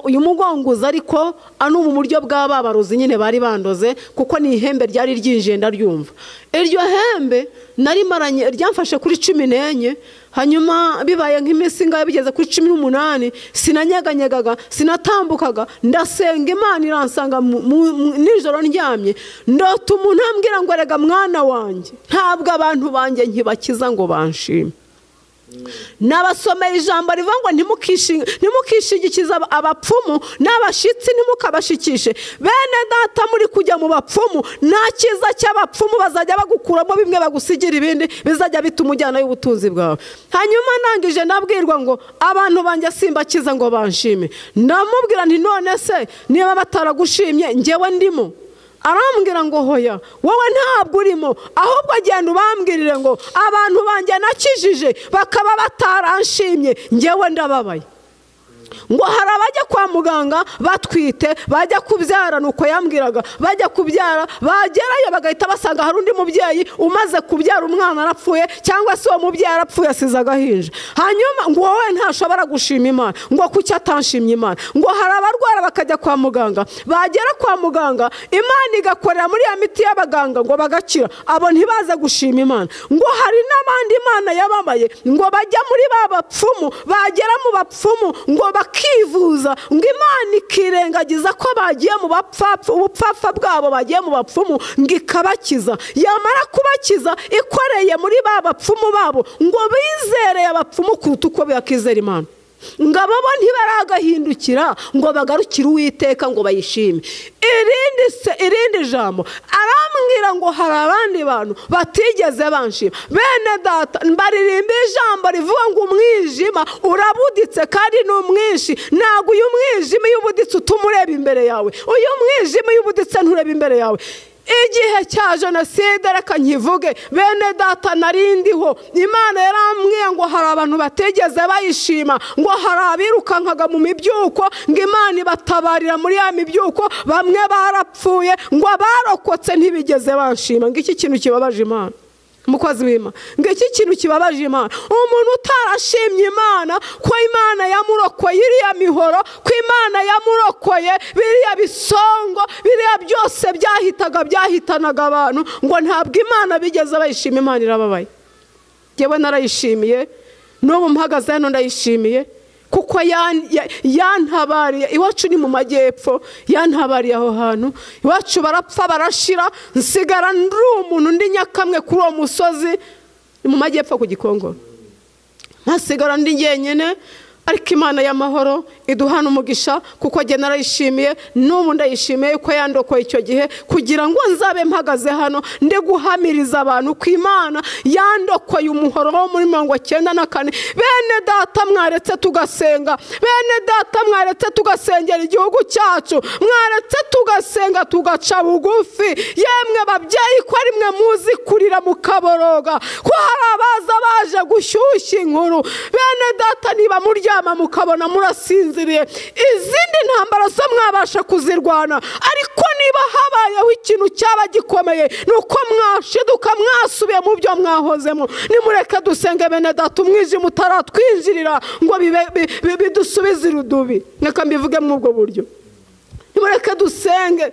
uyu mugonguza ariko mu buryo bw'ababarozi nyine bari bandoze kuko ni ihembe ryari ryinjiye ndaryumva iryo hembe nari maranye ryamfashe kuri 14 hanyuma bibaye nk'iminsi ngayo bigeze kuri 18 sinanyeganyegaga sinatambukaga ndasenga Imana iransanga nijoro ndyamye ndota umuntu ambwira ngo rega mwana wanjye ntabwo abantu banjye nkibakiza ngo banshime nabasomeye ijambo rivuga ngo ntimukishigikiza abapfumu n'abashitsi ntimukabashikishe bene data muri kujya mu bapfumu nta cyiza cy'abapfumu bazajya bagukuramo bimwe bagusigira ibindi bizajya bituma ujyana y'ubutunzi bwawe hanyuma ndangije nabwirwa ngo abantu banjye simbakiza ngo banshime ndamubwira nti none se niba bataragushimye njyewe ndimo arambwira ngo hoya wowe ntabwo urimo ahubwo agenda ubambwirire ngo abantu banjye nakijije bakaba bataranshimye njyewe ndababaye ngo hari abajya kwa muganga batwite bajya kubyara nuko yambwiraga bajya kubyara bagerayo bagahita basanga hari undi mubyeyi umaze kubyara umwana arapfuye cyangwa se uwo mubyeyi arapfuye asize agahinja hanyuma ngo wowe ntashobora gushima Imana ngo kuki atanshimye Imana ngo hari abarwara bakajya kwa muganga bagera kwa muganga Imana igakorera muri ya miti y'abaganga ngo bagakira abo ntibaze gushima Imana ngo hari n'abandi Imana yababaye ngo bajya muri babapfumu bagera mu bapfumu ngo bakivuza ngo Imana ikirengagiza ko bagiye mu ubupfapfa bwabo bagiye mu bapfumu ngo ikabakiza yamara kubakiza ikoreye muri babapfumu babo ngo bizereye abapfumu kuruta uko bakizera Imana ngo abo ntibaragahindukira ngo bagarukire Uwiteka ngo bayishime irindi jambo arambwira ngo hari abandi bantu batigeze banshima bene data mbaririmba ijambo rivuga ngo umwijima urabuditse kandi ni umwinshi ntabwo uyu mwijima iyo ubuditse utuma ureba imbere yawe uyu mwijima iyo ubuditse ntureba imbere yawe igihe cya jenoside reka nkivuge bene data narindiho Imana yarambwiye ngo hari abantu bategeze bayishima ngo hari abirukankaga mu mibyuko ngo Imana ibatabarira muri ya mibyuko bamwe barapfuye ngo abarokotse ntibigeze banshima ngo iki kintu kibabaje Imana umukozi w'Imana ngo iki kintu kibabaje Imana umuntu utarashimye Imana ko Imana yamurokoye iriya mihoro ko Imana yamurokoye biriya bisongo biriya byose byahitanaga abantu ngo ntabwo Imana bigeze bayishima Imana irababaye yewe narayishimiye n'ubu mpagaze hano ndayishimiye kuko yantabariye. Iwacu ni mu majyepfo, yantabariye aho hantu. Iwacu barapfa barashira, nsigara ndi umuntu ndi nyakamwe kuri uwo musozi mu majyepfo ku Gikongoro. Ntasigara ndi jyenyene, ariko Imana y'amahoro iduhana umugisha, kuko jye narayishimiye, n'ubu ndayishimiye yuko yandokoye icyo gihe, kugira ngo nzabe mpagaze hano ndi guhamiriza abantu ko Imana yandokoye umuhoro wo muri 1994. Bene data mwaretse tugasenga, bene data mwaretse tugasengera igihugu cyacu, mwaretse tugasenga tugaca bugufi. Yemwe babyeyi ko ari mwe muzi kurira mukaboroga, ko hari abaza baje gushyushya inkuru. Bene data niba muryama mukabona murasinziriye, izindi ntambara zo mwabasha kuzirwana, ariko niba habayeho ikintu cyaba gikomeye nuko mwashiduka mwasubiye mu byo mwahozemo. Nimureke dusenge bene data, umwijima utaratwinjirira ngo bidusubize irudubi. Reka mbivuge mu ubwo buryo. Nimureke dusenge.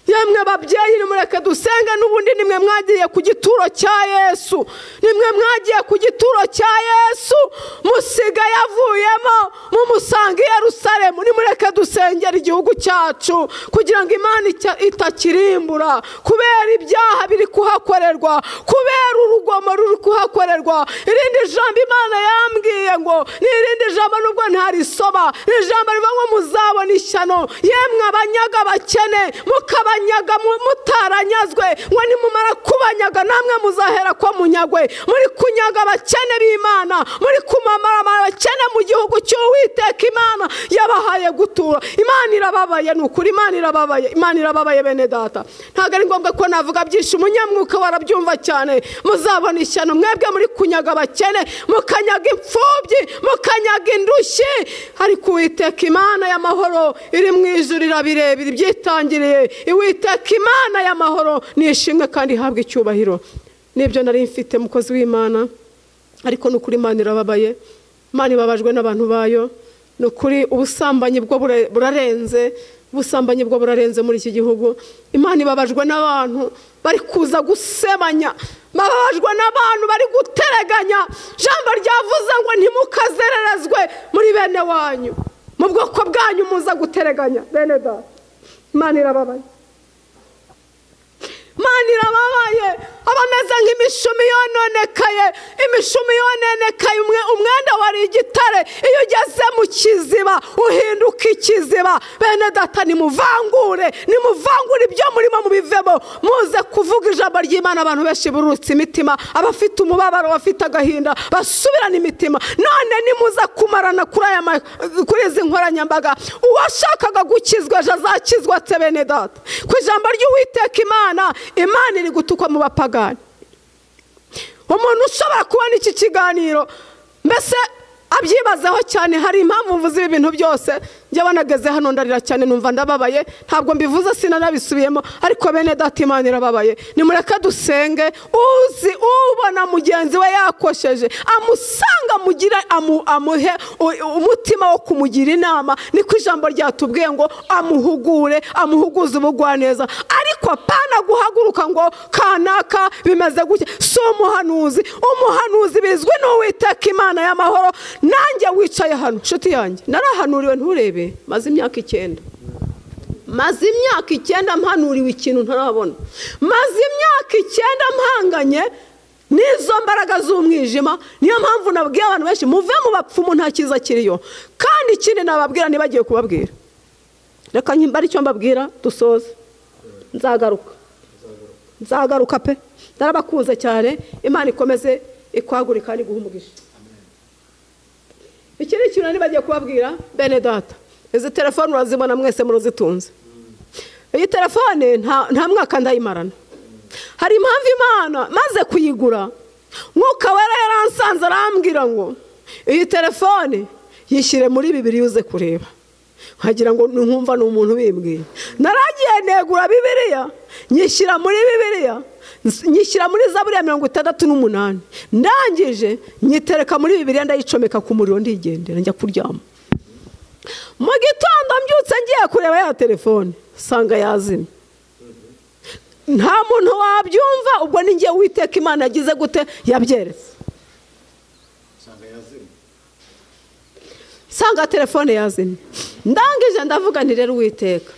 Yemwe babyeyi nimureke dusenge, n'ubundi nimwe mwagiye ku gituro cya Yesu, nimwe mwagiye ku gituro cya Yesu, musiga yavuyemo mumusanga i Yerusalemu. Nimureke dusengera igihugu cyacu kugira ngo Imana itakirimbura, kubera ibyaha biri kuhakorerwa, kubera urugomo ruri kuhakorerwa. Irindi jambo Imana yambwiye ngo n'irindi jambo nubwo ntarisoba, ijambo rivuga ngo muzabona ishyano yemwe abanyaga bakene, mukabanyaga mutaranyazwe, ngo nimumara kubanyaga namwe muzahera ko munyagwe. Muri kunyaga abakene b'Imana, muri kumamara abakene mu gihugu cy'Uwiteka Imana yabahaye gutura. Imana irababaye, n'ukuri Imana irababaye, Imana irababaye bene data. Ntabwo ari ngombwa ko navuga byinshi, umunyamwuka warabyumva cyane. Muzabona ishyano mwebwe muri kunyaga abakene, mukanyaga imfubyi, mukanyaga indushyi, ariko Uwiteka Imana y'amahoro iri mu ijuru irabirebera ibyitangiriye. Uwiteka Imana y'amahoro nishimwe kandi ihabwe icyubahiro. Nibyo nari mfite mukozi w'Imana, ariko n'ukuri Imana irababaye. Imana ibabajwe n'abantu bayo. N'ukuri ubusambanyi bwo burarenze, ubusambanyi bwo burarenze muri iki gihugu. Imana ibabajwe n'abantu bari kuza gusebanya, babajwe n'abantu bari gutereganya. Jambo ryavuze ngo ntimukazererezwe muri bene wanyu, mu bwoko bwanyu muza gutereganya. Bene data, Imana irababaye, Imana irababaye. Abameze nk'imishumi yononekaye, imishumi yononekaye, umwenda wari igitare, iyo ugeze mu kiziba uhinduka ikiziba. Bene data nimuvangure, nimuvangure ibyo murimo mubivemo, muze kuvuga ijambo ry'Imana. Abantu benshi burutse imitima, abafite umubabaro, abafite agahinda basubirana imitima. None nimuza kumarana kuri izi nkoranyambaga, uwashakaga gukizwa ejo azakizwa ate bene data? Ku ijambo ry'Uwiteka Imana, Imana iri gutukwa mu bapagani. Umuntu ushobora kubona iki kiganiro mbese abyibazaho cyane, hari impamvu mvuze ibi bintu byose. Njye banageze hano ndarira cyane, numva ndababaye, ntabwo mbivuze sinanabisubiyemo, ariko bene data Imana irababaye. Nimureke dusenge. Uzi ubona mugenzi we yakosheje, amusanga mugire amuhe umutima wo kumugira inama. Niko ijambo ryatubwiye ngo amuhugure, amuhuguze ubugwaneza, ariko pana guhaguruka ngo kanaka bimeze gutya. Si umuhanuzi, umuhanuzi bizwi n'Uwiteka Imana y'amahoro. Nanjye wicaye hano nshuti yanjye narahanuriwe, nturebe, maze imyaka 9, maze imyaka 9 mpanuriwe ikintu ntarabona, maze imyaka 9 mpanganye n'izo mbaraga z'umwijima. Niyo mpamvu nabwiye abantu benshi muve mu bapfumu, nta kiza kiriyo. Kandi ikindi nababwira nibagiye kubabwira, reka nyimbara icyo mbabwira dusoze. Nzagaruka pe, ndarabakunze cyane. Imana ikomeze ikwagure kandi guha umugisha. Ikindi kintu nibagiye kubabwira bene data, izi telefone urazibona mwese muruzitunze. Iyi telefone nta mwaka ndayimarana. Hari impamvu Imana maze kuyigura, Mwuka Wera yaransanze arambwira ngo iyi telefone yishyire muri Bibiliya uze kureba. Nkagira ngo nkumva n'umuntu bimbwiye. Naragiye negura Bibiliya, nyishyira muri Bibiliya, nyishyira muri Zaburi ya 68. Ndangije nyitereka muri Bibiliya, ndayicomeka ku muriro, ndigendera njya kuryama. Mu gitondo mbyutse ngiye kureba ya telefone, sanga yazimye. Nta muntu wabyumva, ubwo ni ngiye Uwiteka Imana yagize gute, yabyeretse. nsanga telefone yazimye. Ndangije ndavuga nti rero Uwiteka,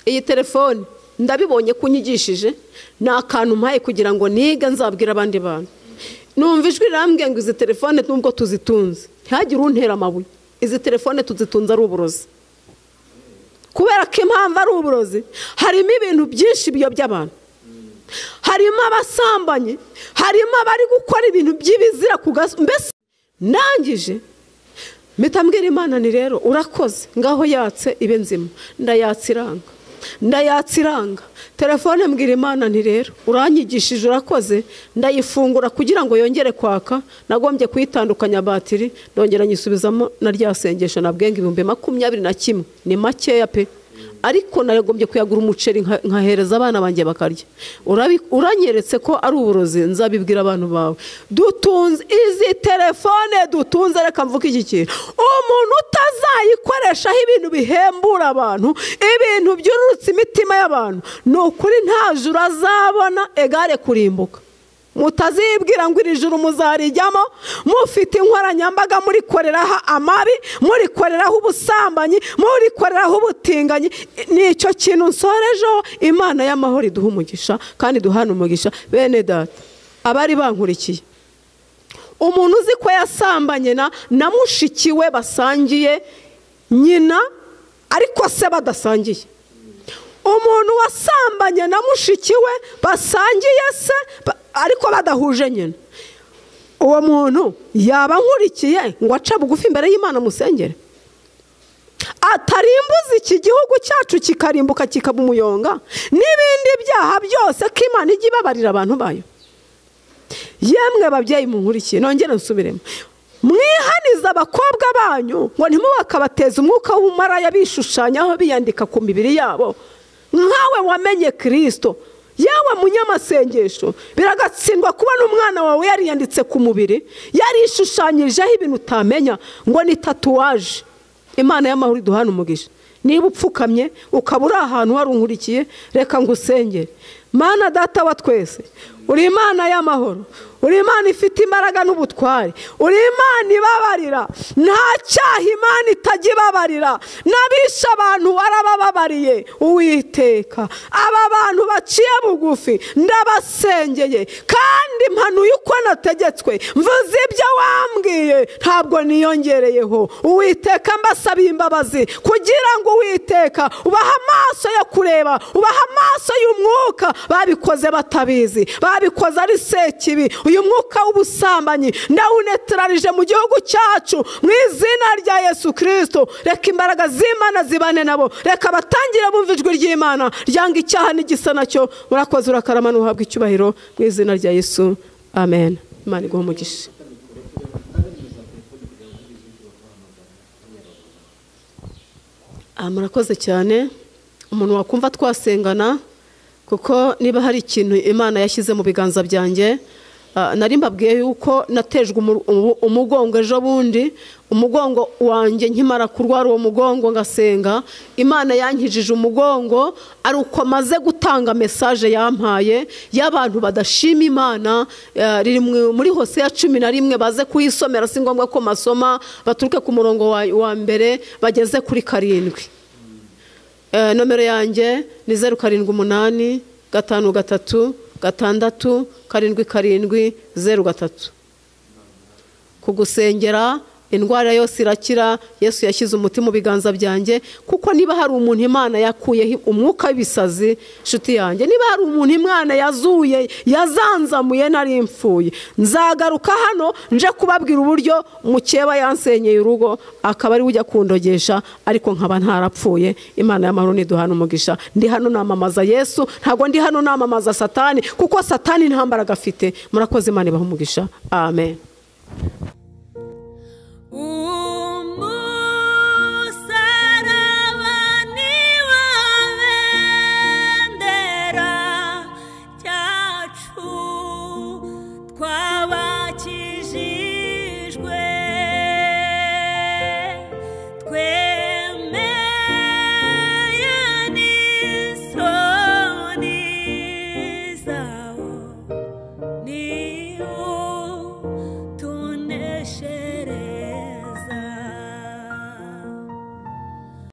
iyi telefone ndabibonye kunyigishije, ni akantu mpaye kugira ngo niga nzabwira abandi bantu. Numva ijwi rirambwiye ngo izi telefone nubwo tuzitunze ntihagire untera amabuye, izi telefone tuzitunze ari uburozi. Kubera ko impamvu ari uburozi, harimo ibintu byinshi biyobya abantu, harimo abasambanyi, harimo abari gukora ibintu by'ibizira ku gaso. Mbese ndangije mpita mbwira Imana ni rero urakoze, ngaho yatse ibe nzima. Ndayatsiranga telefone, mbwira Imana ni rero uranyigishije, urakoze. Ndayifungura kugira ngo yongere kwaka, nagombye kuyitandukanya batiri, ndongera nyisubizamo na rya sengesho nabwenga 21,000. Ni makeya pe, ariko nagombye kuyagura umuceri nkahereza abana banjye bakarya. Uranyeretse ko ari uburozi, nzabibwira abantu bawe. Dutunze izi telefone, dutunze, reka mvuga iki kintu, umuntu utazayikoreshaho ibintu bihembura abantu, ibintu byururutse imitima y'abantu, ni ukuri nta juru azabona, egare kurimbuka. Mutazibwira ngo iri juru muzarijyamo mufite inkoranyambaga murikoreraho amabi, murikoreraho ubusambanyi, murikoreraho ubutinganyi. Nicyo kintu nsorejeho. Imana y'amahoro iduha umugisha kandi duhana umugisha. Bene data, abari bankurikiye, umuntu uzi ko yasambanye na mushiki we basangiye nyina ariko se badasangiye, umuntu wasambanye na mushiki we basangiye se ariko badahuje nyina, uwo muntu yaba nkurikiye ngo aca bugufi imbere y'Imana musengere? Atarimbuza iki gihugu cyacu kikarimbuka kikaba umuyonga n'ibindi byaha byose, ko Imana ijya ibabarira abantu bayo? Yemwe babyeyi munkurikiye, nongere nsubiremo, mwihaniza abakobwa banyu ngo ntimubakabateze umwuka w'umaraya bishushanyaho biyandika ku mibiri yabo. Nkawe wamenye Kristo, yawe munyamasengesho, biragatsindwa kubona umwana wawe yariyanditse ku mubiri, yarishushanyijeho ibintu utamenya ngo ni tatuwaje. Imana y'amahoro iduhana umugisha. Niba upfukamye ukaba uri ahantu warunkurikiye, reka ngusengere. Mana Data wa twese, uri Imana y'amahoro, uri Imana ifite imbaraga n'ubutware, uri Imana ibabarira, nta cyaha Imana itajya ibabarira. N'abisha abantu warabababariye Uwiteka. Aba bantu baciye bugufi ndabasengeye kandi mpanuye uko nategetswe, mvuze ibyo wambwiye, ntabwo niyongereyeho. Uwiteka mbasabiye imbabazi kugira ngo Uwiteka ubaha amaso yo kureba, ubaha amaso y'umwuka. Babikoze batabizi, babikoze ari sekibi. Uyu mwuka w'ubusambanyi ndawunetralije mu gihugu cyacu mu izina rya Yesu Kristo. Reka imbaraga z'Imana zibane nabo, reka batangire bumva ijwi ry'Imana ryanga icyaha n'igisa nacyo. Murakoze, urakarama n'uhabwa icyubahiro mu izina rya Yesu, amen. Imana iguhe umugisha. Murakoze cyane. Umuntu wakumva twasengana, kuko niba hari ikintu Imana yashyize mu biganza byanjye, nari mbabwiye yuko natejwe umugongo ejo bundi. Umugongo wanjye nkimara kurwara uwo mugongo ngasenga, Imana yankijije umugongo, ari uko maze gutanga message yampaye y'abantu badashima Imana. Riri muri Hosea 11, baze kuyisomera, si ngombwa ko masoma, baturuke ku murongo wa mbere bageze kuri 7. Nomero yanjye ni 078 53 6 7 0 kugusengera. Indwara yose irakira. Yesu yashyize umuti mu biganza byanjye, kuko niba hari umuntu Imana yakuyeho umwuka w'ibisazi, nshuti yanjye, niba hari umuntu Imana yazuye yazanzamuye nari mfuye, nzagaruka hano nje kubabwira uburyo mukeba yansenyeye urugo akaba ari ujya kundogesha, ariko nkaba ntarapfuye. Imana y'amahoro niduhana umugisha. Ndi hano namamaza Yesu, ntago ndi hano namamaza Satani, kuko Satani nta mbaraga afite. Murakoze, Imana ibahe umugisha. Amen.